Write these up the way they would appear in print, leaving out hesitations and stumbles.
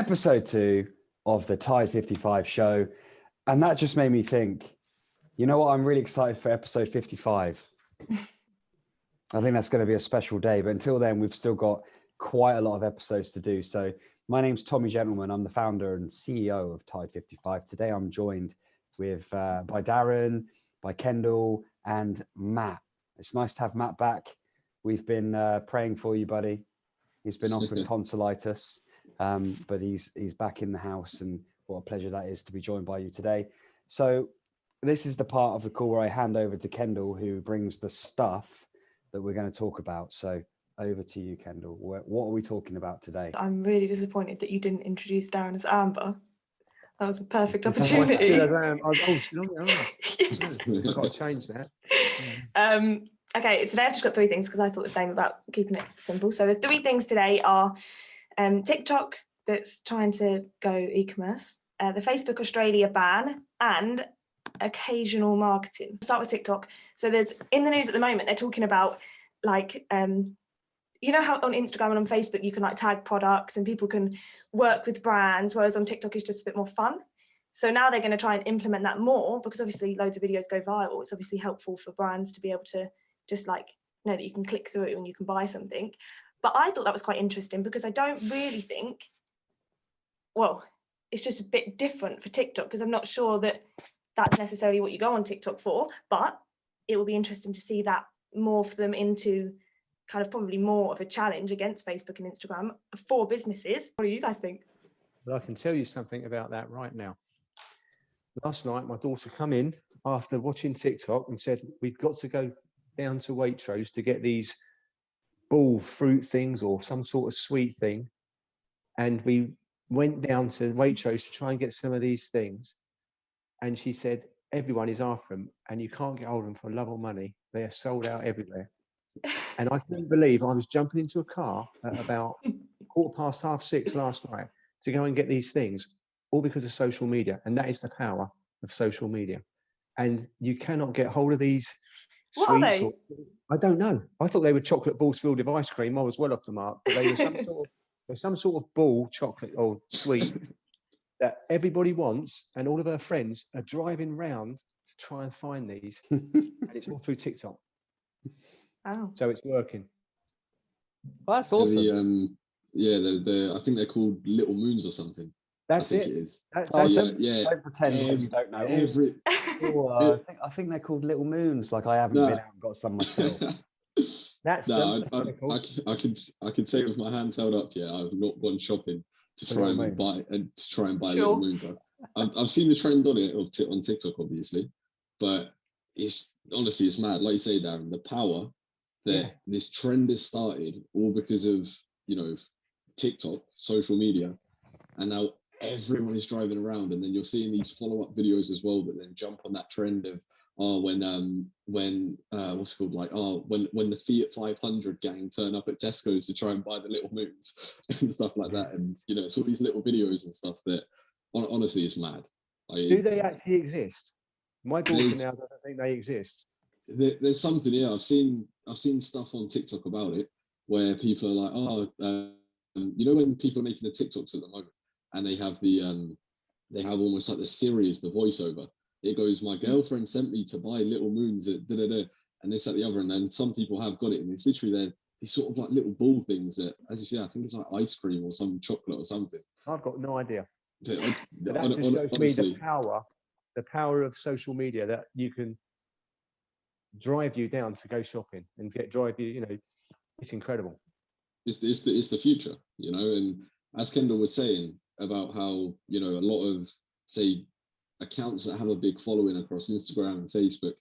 episode 2 of the Tide55 show. And that just made me think, you know what? I'm really excited for episode 55. I think that's going to be a special day. But until then, we've still got quite a lot of episodes to do. So my name's Tommy Gentleman. I'm the founder and CEO of Tide55. Today, I'm joined with by Darren, by Kendall, and Matt. It's nice to have Matt back. We've been praying for you, buddy. He's been off with tonsillitis, but he's back in the house, and what a pleasure that is to be joined by you today. So this is the part of the call where I hand over to Kendall, who brings the stuff that we're going to talk about. So over to you, Kendall. What are we talking about today? I'm really disappointed that you didn't introduce Darren as Amber. That was a perfect opportunity. I've got to change that. Okay, today I've just got 3 things because I thought the same about keeping it simple. So the 3 things today are TikTok that's trying to go e-commerce, the Facebook Australia ban, and occasional marketing. Start with TikTok. So there's in the news at the moment, they're talking about like you know how on Instagram and on Facebook you can like tag products and people can work with brands, whereas on TikTok it's just a bit more fun. So now they're going to try and implement that more because obviously loads of videos go viral. It's obviously helpful for brands to be able to just like know that you can click through and you can buy something. But I thought that was quite interesting because I don't really think, well, it's just a bit different for TikTok because I'm not sure that that's necessarily what you go on TikTok for, but it will be interesting to see that morph them into kind of probably more of a challenge against Facebook and Instagram for businesses. What do you guys think? Well, I can tell you something about that right now. Last night, my daughter come in after watching TikTok and said, we've got to go down to Waitrose to get these ball fruit things or some sort of sweet thing. And we went down to Waitrose to try and get some of these things. And she said, everyone is after them and you can't get hold of them for love or money. They are sold out everywhere. And I couldn't believe I was jumping into a car at about 6:15 last night to go and get these things, all because of social media. And that is the power of social media. And you cannot get hold of these What are sweets. they? I don't know. I thought they were chocolate balls filled with ice cream. I was well off the mark. But they were some sort of ball, chocolate or sweet that everybody wants. And all of her friends are driving round to try and find these. And it's all through TikTok. Oh. So it's working. Well, that's awesome. I think they're called Little Moons or something. That's I it. think it is. Don't pretend like you don't know. I think they're called Little Moons. Like I haven't been out and got some myself. That's I can say with my hands held up. Yeah, I've not gone shopping to try and buy Little Moons. I've seen the trend on it on TikTok, obviously, but it's mad. Like you say, Darren, the power that this trend has started, all because of TikTok, social media, and now everyone is driving around, and then you're seeing these follow-up videos as well that then jump on that trend of when what's it called, like when the Fiat 500 gang turn up at Tesco's to try and buy the Little Moons and stuff like that, and it's all these little videos and stuff that honestly is mad. Do they actually exist? My daughter now doesn't think they exist. There's something here. I've seen stuff on TikTok about it where people are like, when people are making the TikToks at the moment and they have they have almost like the Siri as the voiceover. It goes, my girlfriend sent me to buy Little Moons at da-da-da, and this at the other, and then some people have got it, and it's literally these sort of like little ball things that, as you say, I think it's like ice cream or some chocolate or something. I've got no idea. That just shows me the power of social media, that you can drive you down to go shopping and drive you. It's incredible. It's the future, and as Kendall was saying about how a lot of, say, accounts that have a big following across Instagram and Facebook,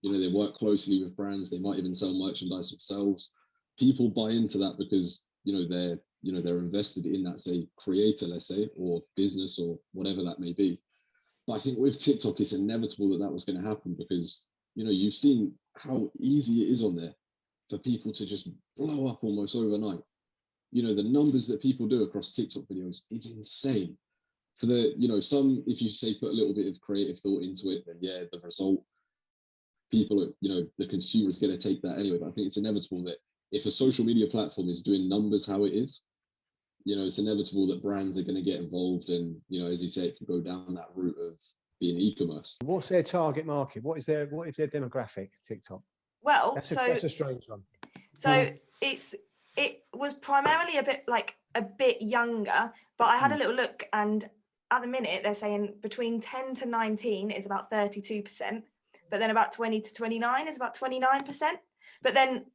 they work closely with brands, they might even sell merchandise themselves. People buy into that because they're invested in that, say, creator, let's say, or business or whatever that may be. But I think with TikTok it's inevitable that was going to happen because you've seen how easy it is on there for people to just blow up almost overnight. The numbers that people do across TikTok videos is insane. For some, if you say put a little bit of creative thought into it, then the result, people, the consumer is going to take that anyway. But I think it's inevitable that if a social media platform is doing numbers how it is, you know, it's inevitable that brands are going to get involved, and you know, as you say, it can go down that route of being e-commerce. What's their target market? What is their demographic? TikTok. Well, That's a strange one. So it was primarily a bit younger, but I had a little look, and at the minute they're saying between 10 to 19 is about 32%, but then about 20 to 29 is about 29%. But then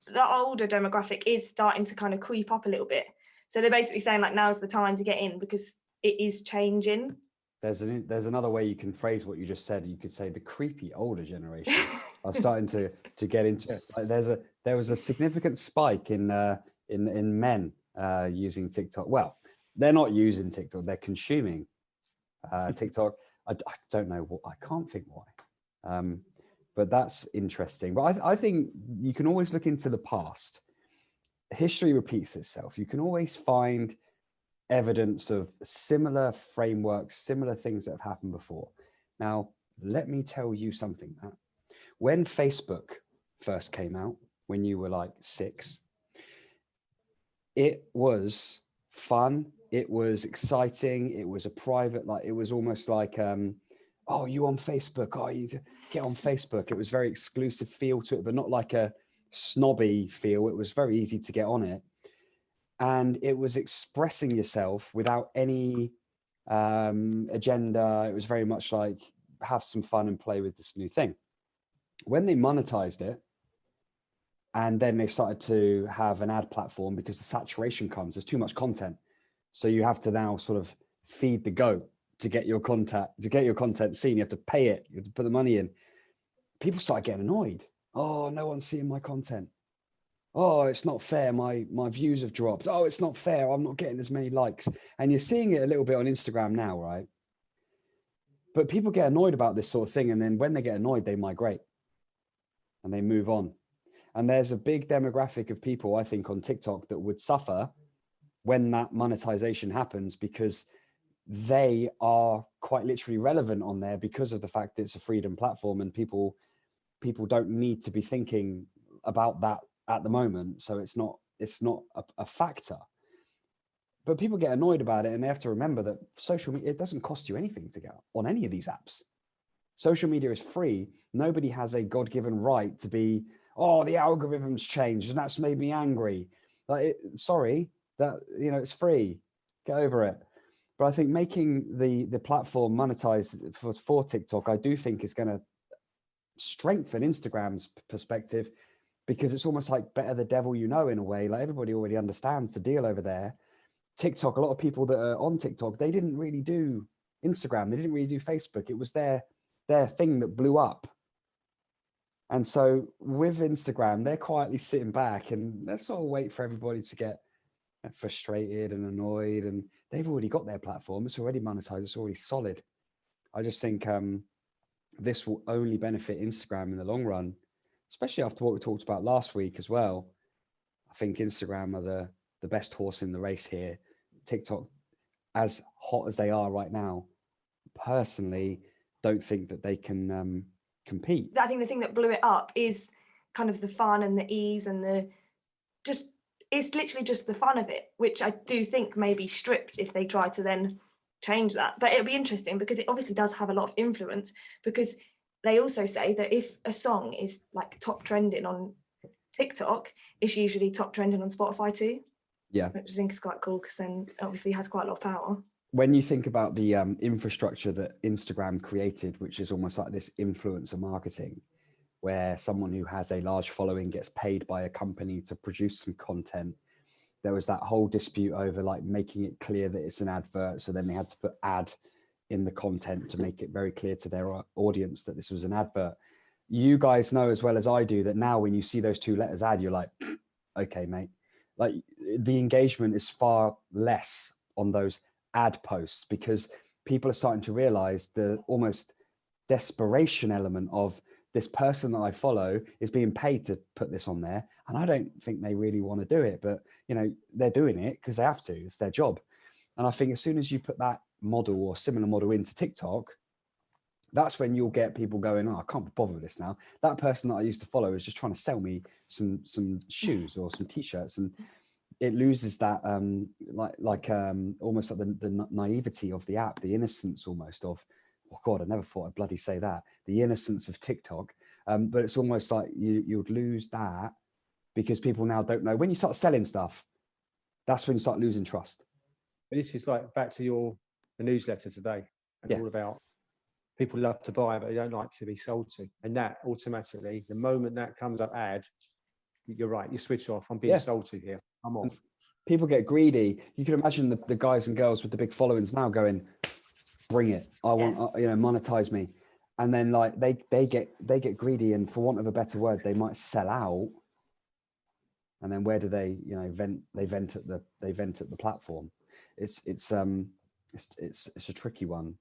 the older demographic is starting to kind of creep up a little bit. So they're basically saying like now's the time to get in because it is changing. There's another way you can phrase what you just said. You could say the creepy older generation are starting to get into it. Like there was a significant spike in men using TikTok. Well, they're not using TikTok; they're consuming TikTok. I don't know what. I can't think why. But that's interesting. But I think you can always look into the past. History repeats itself. You can always find evidence of similar frameworks, similar things that have happened before. Now, let me tell you something, Matt. When Facebook first came out, when you were like 6, it was fun. It was exciting. It was a private, like, it was almost like, oh, you on Facebook? Oh, you need to get on Facebook. It was very exclusive feel to it, but not like a snobby feel. It was very easy to get on it. And it was expressing yourself without any agenda. It was very much like have some fun and play with this new thing. When they monetized it, and then they started to have an ad platform, because the saturation comes, there's too much content. So you have to now sort of feed the goat to get your content seen. You have to pay it. You have to put the money in. People start getting annoyed. Oh, no one's seeing my content. Oh, it's not fair. My views have dropped. Oh, it's not fair. I'm not getting as many likes. And you're seeing it a little bit on Instagram now, right? But people get annoyed about this sort of thing. And then when they get annoyed, they migrate and they move on. And there's a big demographic of people, I think, on TikTok that would suffer when that monetization happens, because they are quite literally relevant on there because of the fact that it's a freedom platform, and people don't need to be thinking about that at the moment. So it's not a factor. But people get annoyed about it, and they have to remember that social media, it doesn't cost you anything to get on any of these apps. Social media is free. Nobody has a God-given right to be, oh, the algorithm's changed and that's made me angry. Sorry, that, you know, it's free. Get over it. But I think making the platform monetized for TikTok, I do think is going to strengthen Instagram's perspective, because it's almost like better the devil you know, in a way. Like, everybody already understands the deal over there. TikTok, a lot of people that are on TikTok, they didn't really do Instagram. They didn't really do Facebook. It was their thing that blew up. And so with Instagram, they're quietly sitting back, and let's all wait for everybody to get frustrated and annoyed. And they've already got their platform. It's already monetized. It's already solid. I just think this will only benefit Instagram in the long run, especially after what we talked about last week as well. I think Instagram are the best horse in the race here. TikTok, as hot as they are right now, personally don't think that they can compete. I think the thing that blew it up is kind of the fun and the ease and it's literally just the fun of it, which I do think may be stripped if they try to then change that. But it'll be interesting, because it obviously does have a lot of influence, because they also say that if a song is like top trending on TikTok, it's usually top trending on Spotify too. Yeah, which I think is quite cool, because then obviously it has quite a lot of power. When you think about the infrastructure that Instagram created, which is almost like this influencer marketing, where someone who has a large following gets paid by a company to produce some content. There was that whole dispute over like making it clear that it's an advert. So then they had to put ad in the content to make it very clear to their audience that this was an advert. You guys know as well as I do that now when you see those 2 letters ad, you're like, okay, mate. Like, the engagement is far less on those ad posts, because people are starting to realize the almost desperation element of this person that I follow is being paid to put this on there. And I don't think they really want to do it, but you know, they're doing it because they have to, it's their job. And I think as soon as you put that model or similar model into TikTok, that's when you'll get people going, oh, I can't be bothered with this now. That person that I used to follow is just trying to sell me some shoes or some t-shirts. And it loses that almost like the naivety of the app, the innocence almost of, oh God, I never thought I'd bloody say that, the innocence of TikTok. But it's almost like you'd lose that because people now don't know. When you start selling stuff, that's when you start losing trust. But this is like back to the newsletter today. It's Yeah. all about people love to buy, but they don't like to be sold to. And that automatically, the moment that comes up ad, you're right, you switch off. I'm being sold to here. I'm off. People get greedy. You can imagine the guys and girls with the big followings now going, bring it. I want, monetize me. And then like they get greedy, and for want of a better word, they might sell out. And then where do they, vent? They vent at the platform. It's a tricky one.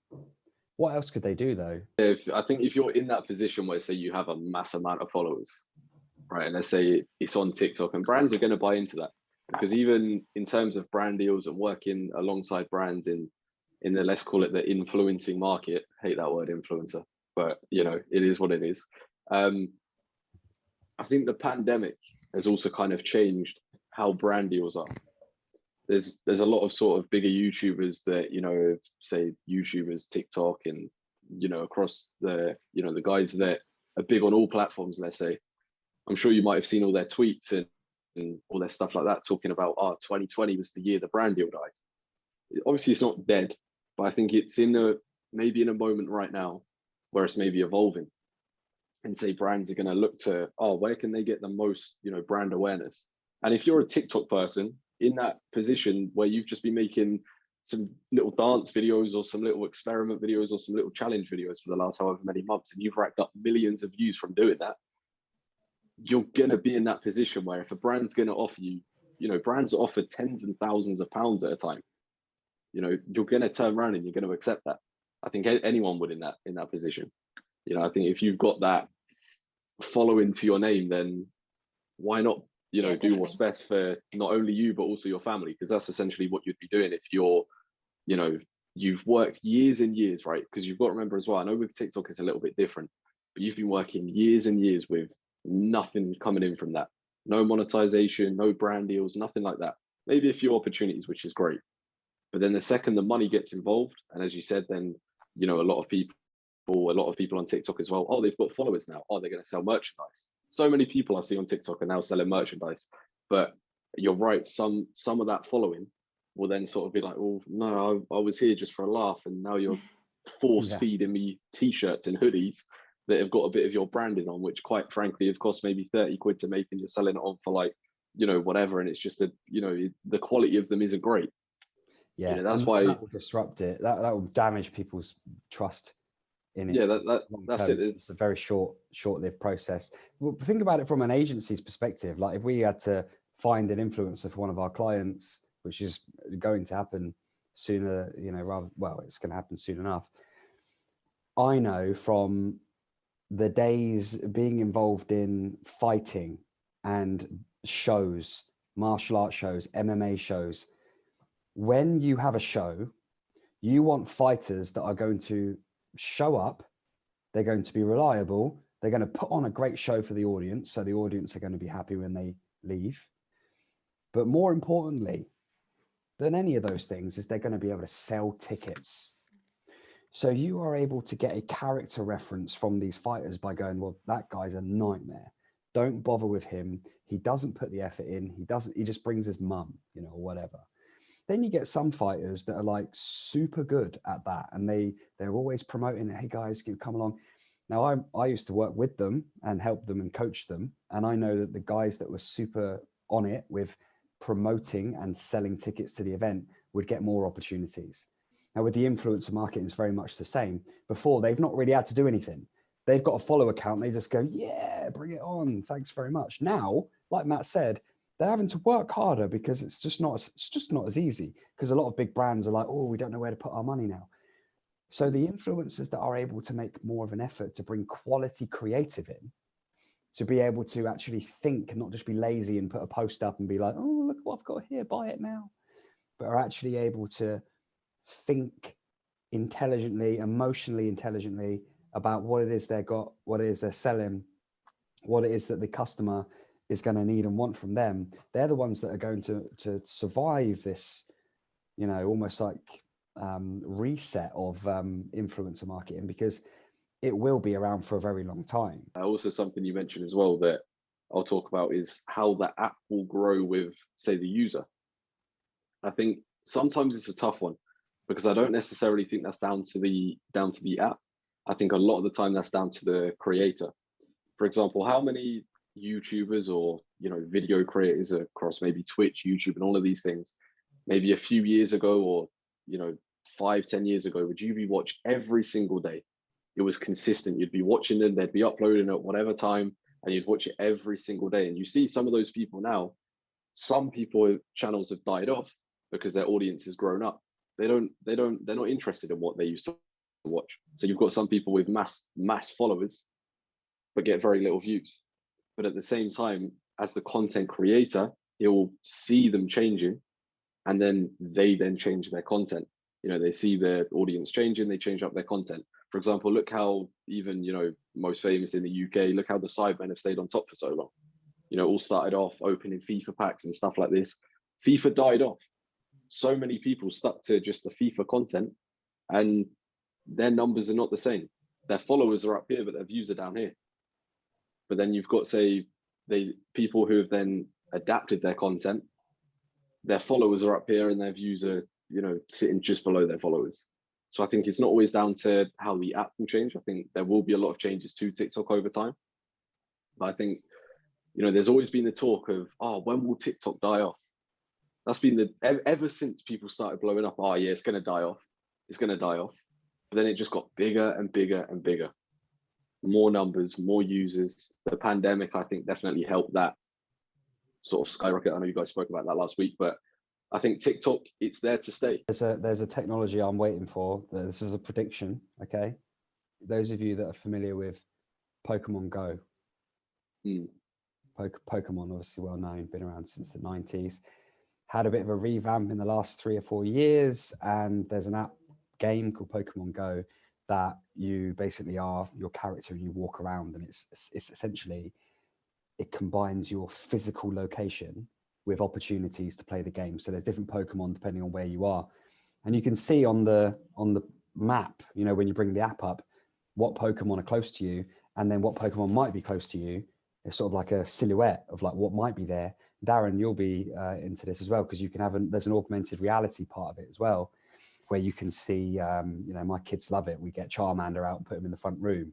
What else could they do though? I think if you're in that position where, say, you have a mass amount of followers, right, and let's say it's on TikTok, and brands are going to buy into that, because even in terms of brand deals and working alongside brands in the, let's call it the influencing market, hate that word influencer, but it is what it is. I think the pandemic has also kind of changed how brand deals are. There's a lot of sort of bigger YouTubers that, say YouTubers, TikTok, and, across the, the guys that are big on all platforms, let's say. I'm sure you might have seen all their tweets and all their stuff like that, talking about, 2020 was the year the brand deal died. Obviously, it's not dead, but I think it's maybe in a moment right now where it's maybe evolving. And say brands are going to look to, where can they get the most, brand awareness? And if you're a TikTok person in that position where you've just been making some little dance videos or some little experiment videos or some little challenge videos for the last however many months, and you've racked up millions of views from doing that, you're going to be in that position where if a brand's going to offer you, brands offer tens and thousands of pounds at a time, you're going to turn around and you're going to accept that. I think anyone would in that position. I think if you've got that following to your name, then why not, do what's best for not only you, but also your family? Because that's essentially what you'd be doing if you're, you've worked years and years, right? Because you've got to remember as well, I know with TikTok it's a little bit different, but you've been working years and years with nothing coming in from that. No monetization, no brand deals, nothing like that. Maybe a few opportunities, which is great. But then the second the money gets involved, and as you said, then, a lot of people on TikTok as well, they've got followers now. They're going to sell merchandise. So many people I see on TikTok are now selling merchandise. But you're right, some of that following will then sort of be like, oh, no, I was here just for a laugh, and now you're force feeding me T-shirts and hoodies that have got a bit of your branding on, which quite frankly have cost maybe 30 quid to make, and you're selling it on for like, whatever. And it's just the quality of them isn't great. Yeah, that's why that will disrupt it. That will damage people's trust in it. Yeah, that's it. It's a very short-lived process. Well, think about it from an agency's perspective. Like if we had to find an influencer for one of our clients, which is going to happen sooner, it's going to happen soon enough. I know from the days being involved in fighting and shows, martial arts shows, MMA shows, when you have a show, you want fighters that are going to show up, they're going to be reliable, they're going to put on a great show for the audience, so the audience are going to be happy when they leave. But more importantly than any of those things is they're going to be able to sell tickets. So you are able to get a character reference from these fighters by going, well, that guy's a nightmare. Don't bother with him. He doesn't put the effort in. He just brings his mum, or whatever. Then you get some fighters that are like super good at that, and they're always promoting, hey guys, come along. Now I used to work with them and help them and coach them, and I know that the guys that were super on it with promoting and selling tickets to the event would get more opportunities. Now with the influencer market, it's very much the same. Before, they've not really had to do anything. They've got a follow account. They just go, yeah, bring it on. Thanks very much. Now, like Matt said, they're having to work harder because it's just not as easy, because a lot of big brands are like, oh, we don't know where to put our money now. So the influencers that are able to make more of an effort to bring quality creative in, to be able to actually think and not just be lazy and put a post up and be like, oh, look what I've got here, buy it now, but are actually able to think intelligently, emotionally intelligently about what it is they've got, what it is they're selling, what it is that the customer is going to need and want from them, they're the ones that are going to survive this, you know, almost like reset of influencer marketing, because it will be around for a very long time. Also, something you mentioned as well that I'll talk about is how the app will grow with, say, the user. I think sometimes it's a tough one, because I don't necessarily think that's down to the app. I think a lot of the time that's down to the creator. For example, how many YouTubers or, you know, video creators across maybe Twitch, YouTube, and all of these things, maybe a few years ago, or, you know, 5-10 years ago, would you be watched every single day? It was consistent. You'd be watching them, they'd be uploading at whatever time, and you'd watch it every single day. And you see some of those people now, some people channels have died off because their audience has grown up. They're not interested in what they used to watch. So you've got some people with mass followers, but get very little views. But at the same time, as the content creator, you'll see them changing, and then they change their content. You know, they see their audience changing, they change up their content. For example, look how even, you know, most famous in the UK, look how the Sidemen have stayed on top for so long. You know, all started off opening FIFA packs and stuff like this. FIFA died off. So many people stuck to just the FIFA content, and their numbers are not the same. Their followers are up here, but their views are down here. But then you've got, say, people who have then adapted their content, their followers are up here and their views are, you know, sitting just below their followers. So I think it's not always down to how the app will change. I think there will be a lot of changes to TikTok over time. But I think, you know, there's always been the talk of, oh, when will TikTok die off? That's been ever since people started blowing up. Oh yeah, it's going to die off. It's going to die off. But then it just got bigger and bigger and bigger. More numbers, more users. The pandemic, I think, definitely helped that sort of skyrocket. I know you guys spoke about that last week, but I think TikTok, it's there to stay. There's a technology I'm waiting for. This is a prediction, okay? Those of you that are familiar with Pokemon Go. Pokemon, obviously well known, been around since the 90s. Had a bit of a revamp in the last 3 or 4 years, and there's an app game called Pokemon Go that you basically are your character and you walk around, and it's essentially, it combines your physical location with opportunities to play the game. So there's different Pokemon depending on where you are, and you can see on the map, you know, when you bring the app up, what Pokemon are close to you, and then what Pokemon might be close to you. It's sort of like a silhouette of like what might be there. Darren, you'll be into this as well, because you can have there's an augmented reality part of it as well, where you can see, you know, my kids love it. We get Charmander out and put him in the front room,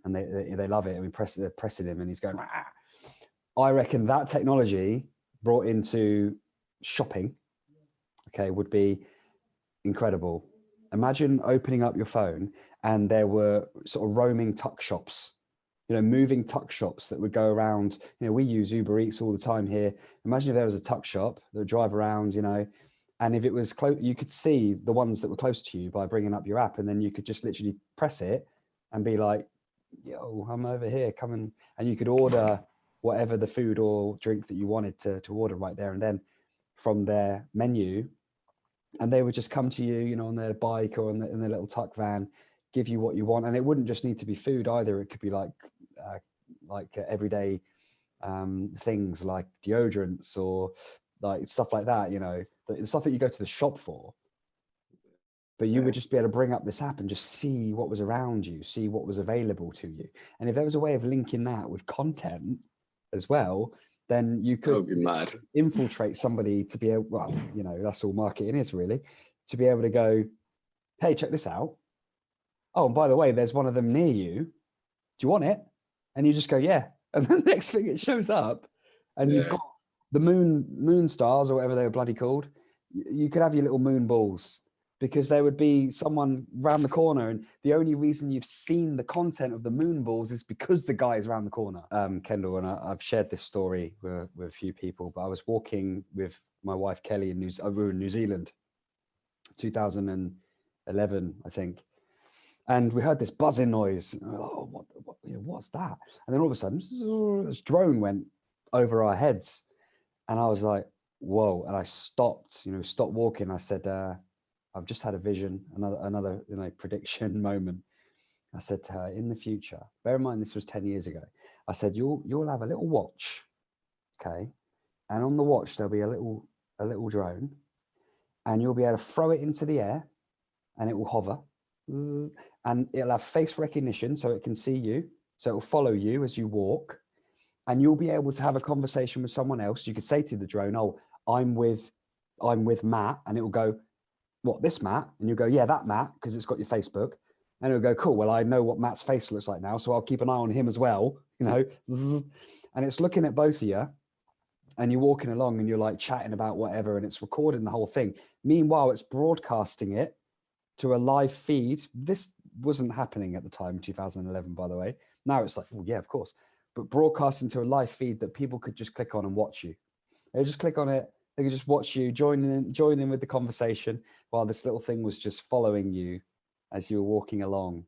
and they love it. And they're pressing him, and he's going. Rah. I reckon that technology brought into shopping, okay, would be incredible. Imagine opening up your phone and there were sort of roaming tuck shops. You know, moving tuck shops that would go around. You know, we use Uber Eats all the time here. Imagine if there was a tuck shop that would drive around, you know, and if it was close, you could see the ones that were close to you by bringing up your app, and then you could just literally press it and be like, yo, I'm over here, come and you could order whatever the food or drink that you wanted to order right there and then from their menu. And they would just come to you, you know, on their bike or in their little tuck van, give you what you want. And it wouldn't just need to be food either. It could be like everyday things like deodorants or like stuff like that, you know, the stuff that you go to the shop for. But you would just be able to bring up this app and just see what was around you, see what was available to you. And if there was a way of linking that with content as well, then you could be mad. Infiltrate somebody to be able, well, you know, that's all marketing is really, to be able to go, hey, check this out. Oh, and by the way, there's one of them near you. Do you want it? And you just go, yeah. And the next thing it shows up, and you've got the moon stars or whatever they were bloody called. You could have your little moon balls, because there would be someone round the corner, and the only reason you've seen the content of the moon balls is because the guy is around the corner. Kendall, and I've shared this story with a few people, but I was walking with my wife Kelly in New Zealand, 2011, I think. And we heard this buzzing noise. Oh, what's that? And then all of a sudden, this drone went over our heads. And I was like, whoa. And I stopped walking. I said, I've just had a vision, another you know, prediction moment. I said to her, in the future, bear in mind this was 10 years ago, I said, you'll have a little watch Okay. And on the watch, there'll be a little drone, and you'll be able to throw it into the air and it will hover, and it'll have face recognition so it can see you. So it will follow you as you walk, and you'll be able to have a conversation with someone else. You could say to the drone, "Oh, I'm with Matt," and it will go, "What, this Matt?" And you go, "Yeah, that Matt," because it's got your Facebook. And it'll go, "Cool, well, I know what Matt's face looks like now, so I'll keep an eye on him as well," you know. And it's looking at both of you, and you're walking along and you're like chatting about whatever, and it's recording the whole thing. Meanwhile, it's broadcasting it to a live feed. This wasn't happening at the time in 2011, by the way. Now it's like, well, yeah, of course. But broadcasting to a live feed that people could just click on and watch you. They just click on it. They could just watch you, join in with the conversation while this little thing was just following you as you were walking along.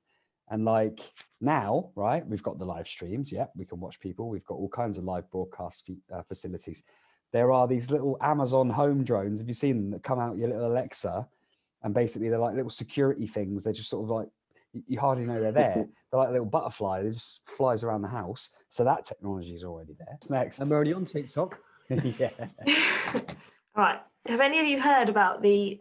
And like now, right, we've got the live streams. Yeah, we can watch people. We've got all kinds of live broadcast facilities. There are these little Amazon home drones. Have you seen them that come out your little Alexa? And basically they're like little security things. They're just sort of like, you hardly know they're there. They're like a little butterfly. They just flies around the house. So that technology is already there. What's next? I'm already on TikTok. Yeah. Right. Have any of you heard about the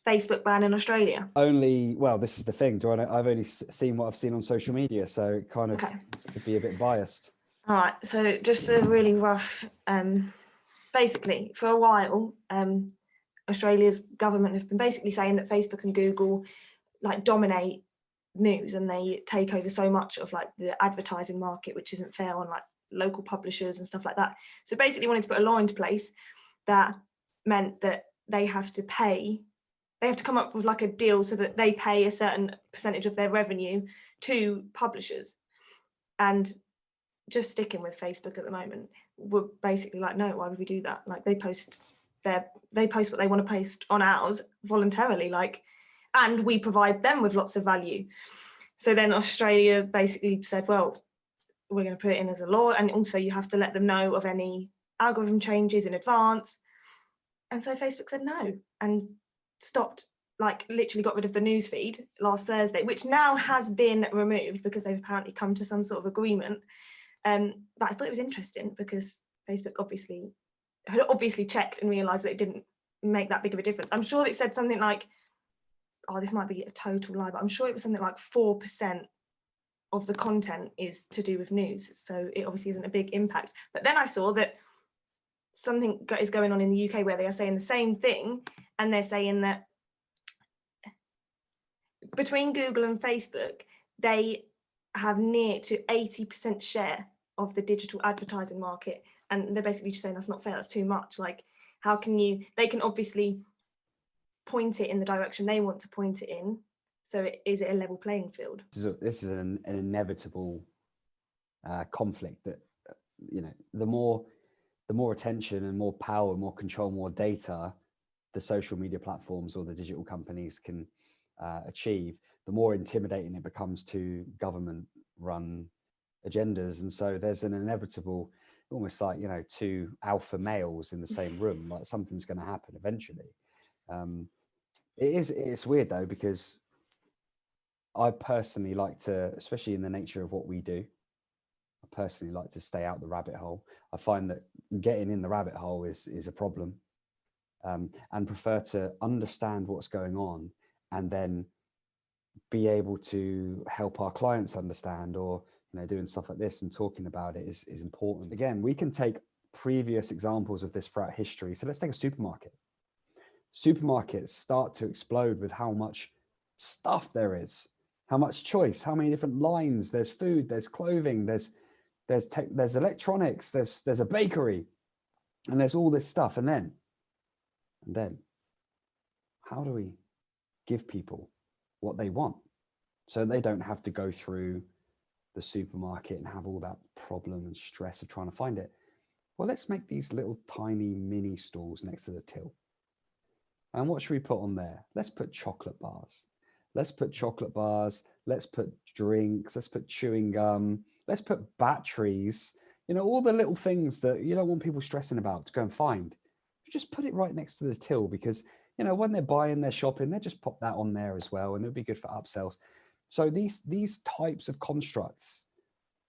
Facebook ban in Australia? Only, well, this is the thing. I've only seen what I've seen on social media, so it kind of Okay. could be a bit biased. All right. So just a really rough, basically for a while, Australia's government have been basically saying that Facebook and Google like dominate news, and they take over so much of like the advertising market, which isn't fair on like local publishers and stuff like that. So basically wanted to put a law into place that meant that they have to come up with like a deal so that they pay a certain percentage of their revenue to publishers. And just sticking with Facebook at the moment, we're basically like, no, why would we do that? Like they post what they want to post on ours voluntarily, like, and we provide them with lots of value. So then Australia basically said, well, we're going to put it in as a law, and also you have to let them know of any algorithm changes in advance. And so Facebook said no and stopped, like literally got rid of the news feed last Thursday, which now has been removed because they've apparently come to some sort of agreement. But I thought it was interesting because Facebook had obviously checked and realised that it didn't make that big of a difference. I'm sure it said something like, oh, this might be a total lie, but I'm sure it was something like 4% of the content is to do with news. So it obviously isn't a big impact. But then I saw that something is going on in the UK where they are saying the same thing, and they're saying that between Google and Facebook, they have near to 80% share of the digital advertising market. And they're basically just saying that's not fair, that's too much. Like, how can they can obviously point it in the direction they want to point it in. So is it a level playing field? This is an inevitable conflict that, the more attention and more power, more control, more data the social media platforms or the digital companies can achieve, the more intimidating it becomes to government-run agendas. And so there's an inevitable, almost like, two alpha males in the same room, like something's going to happen eventually. It's weird though, because I personally like to, especially in the nature of what we do, I personally like to stay out the rabbit hole. I find that getting in the rabbit hole is a problem, and prefer to understand what's going on and then be able to help our clients understand, or doing stuff like this and talking about it is important. Again, we can take previous examples of this throughout history. So let's take a supermarket. Supermarkets start to explode with how much stuff there is, how much choice, how many different lines. There's food, there's clothing, there's electronics, there's a bakery, and there's all this stuff. And then how do we give people what they want so they don't have to go through the supermarket and have all that problem and stress of trying to find it? Well, let's make these little tiny mini stalls next to the till. And what should we put on there? Let's put chocolate bars. Let's put chocolate bars. Let's put drinks. Let's put chewing gum. Let's put batteries. All the little things that you don't want people stressing about to go and find. You just put it right next to the till, because, when they're buying, they're shopping, they just pop that on there as well. And it'll be good for upsells. So these types of constructs,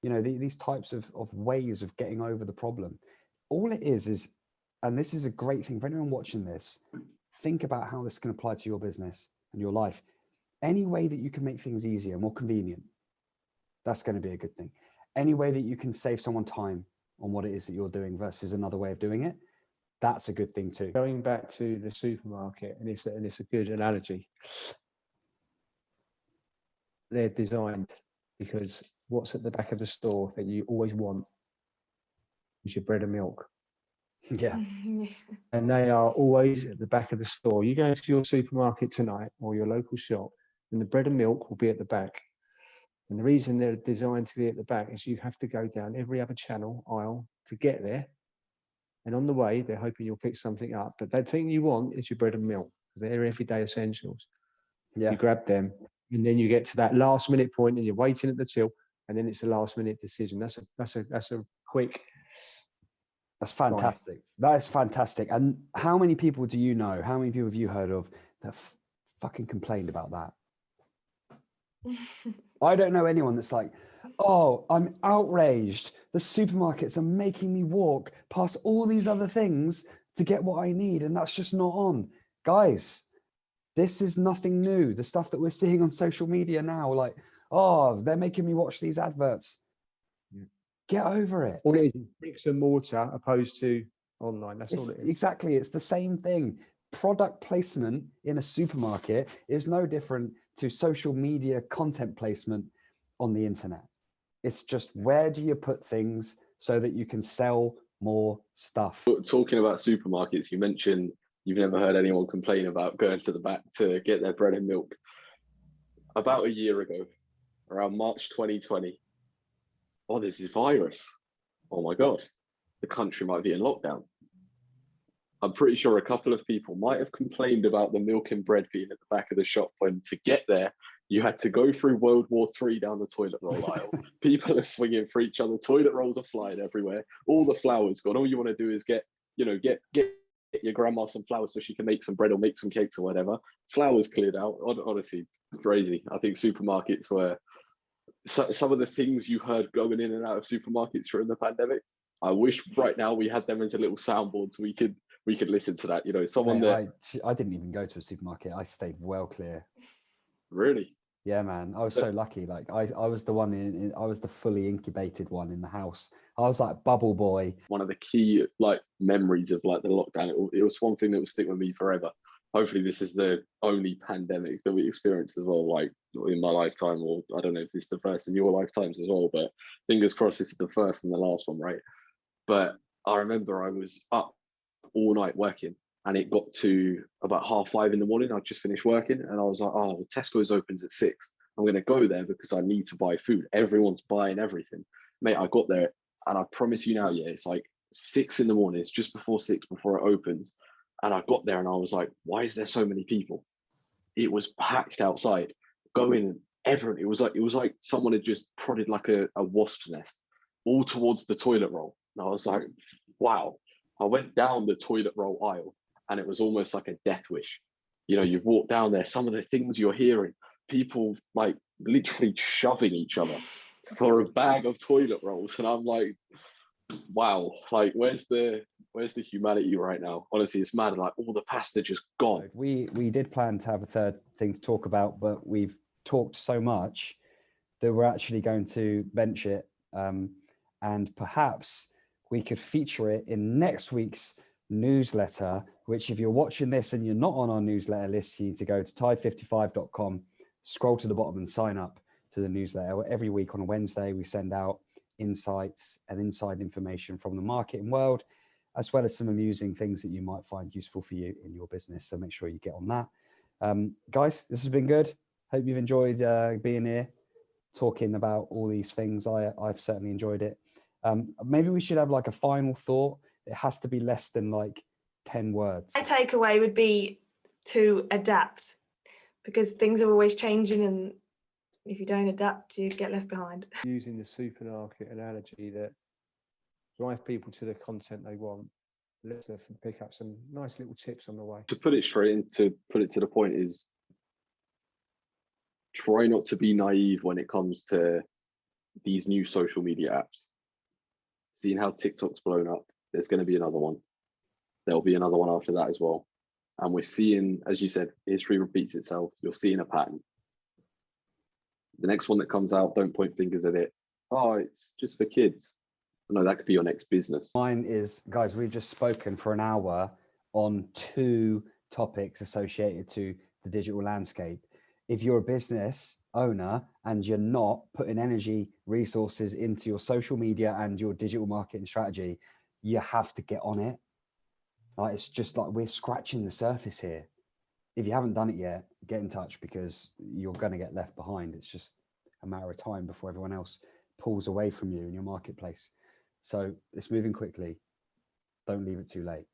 these types of ways of getting over the problem all it is, and this is a great thing for anyone watching this, think about how this can apply to your business and your life. Any way that you can make things easier, more convenient, that's going to be a good thing. Any way that you can save someone time on what it is that you're doing versus another way of doing it, that's a good thing too. Going back to the supermarket, and it's a good analogy. They're designed because what's at the back of the store that you always want is your bread and milk. Yeah. And they are always at the back of the store. You go to your supermarket tonight or your local shop, and the bread and milk will be at the back. And the reason they're designed to be at the back is you have to go down every other channel, aisle to get there. And on the way, they're hoping you'll pick something up. But that thing you want is your bread and milk, because they're everyday essentials. Yeah. You grab them, and then you get to that last minute point, and you're waiting at the till, and then it's a last minute decision. That's a quick. That's fantastic. That is fantastic. And how many people do you know? How many people have you heard of that fucking complained about that? I don't know anyone that's like, oh, I'm outraged. The supermarkets are making me walk past all these other things to get what I need, and that's just not on. Guys, this is nothing new. The stuff that we're seeing on social media now, like, oh, they're making me watch these adverts. Yeah. Get over it. All it is bricks and mortar opposed to online. That's all it is. Exactly. It's the same thing. Product placement in a supermarket is no different to social media content placement on the internet. It's just, where do you put things so that you can sell more stuff? Talking about supermarkets, you mentioned you've never heard anyone complain about going to the back to get their bread and milk. About a year ago, around March 2020, oh, there's this virus. Oh my God, the country might be in lockdown. I'm pretty sure a couple of people might have complained about the milk and bread being at the back of the shop, when to get there, you had to go through World War III down the toilet roll aisle. People are swinging for each other. Toilet rolls are flying everywhere. All the flour's gone. All you want to do is get your grandma some flour so she can make some bread or make some cakes or whatever. Flour's cleared out. Honestly, crazy. I think supermarkets were some of the things you heard going in and out of supermarkets during the pandemic. I wish right now we had them as a little soundboard so we could listen to that. You know, someone Mate, I didn't even go to a supermarket. I stayed well clear. Really? Yeah, man. I was so lucky. Like I was the one I was the fully incubated one in the house. I was like bubble boy. One of the key like memories of like the lockdown. It was one thing that will stick with me forever. Hopefully this is the only pandemic that we experienced as well, like in my lifetime, or I don't know if it's the first in your lifetimes as well, but fingers crossed this is the first and the last one, right? But I remember I was up all night working, and it got to about 5:30 in the morning. I just finished working, and I was like, oh, well, Tesco's opens at 6. I'm going to go there because I need to buy food. Everyone's buying everything. Mate, I got there, and I promise you now, yeah, it's like 6 in the morning. It's just before 6, before it opens. And I got there and I was like, why is there so many people? It was packed outside, going everyone. It was like someone had just prodded like a wasp's nest all towards the toilet roll. And I was like, wow. I went down the toilet roll aisle, and it was almost like a death wish. You know, you've walked down there, some of the things you're hearing, people like literally shoving each other for a bag of toilet rolls. And I'm like, wow, like where's the humanity right now? Honestly, it's mad. Like all the pasta just gone. We did plan to have a third thing to talk about, but we've talked so much that we're actually going to bench it, and perhaps we could feature it in next week's newsletter, which if you're watching this and you're not on our newsletter list, you need to go to tide55.com, scroll to the bottom and sign up to the newsletter. Every week on a Wednesday, we send out insights and inside information from the marketing world, as well as some amusing things that you might find useful for you in your business. So make sure you get on that. Guys, this has been good. Hope you've enjoyed being here, talking about all these things. I've certainly enjoyed it. Maybe we should have like a final thought. It has to be less than like 10 words. My takeaway would be to adapt, because things are always changing, and if you don't adapt, you get left behind. Using the supermarket analogy, that drive people to the content they want. Let's pick up some nice little tips on the way. To put it straight into, put it to the point, is try not to be naive when it comes to these new social media apps. Seeing how TikTok's blown up, there's going to be another one. There'll be another one after that as well. And we're seeing, as you said, history repeats itself. You're seeing a pattern. The next one that comes out, don't point fingers at it. Oh, it's just for kids. No, that could be your next business. Mine is, guys, we've just spoken for an hour on 2 topics associated to the digital landscape. If you're a business owner and you're not putting energy, resources into your social media and your digital marketing strategy, you have to get on it. Like, it's just like we're scratching the surface here. If you haven't done it yet, get in touch, because you're going to get left behind. It's just a matter of time before everyone else pulls away from you in your marketplace. So it's moving quickly. Don't leave it too late.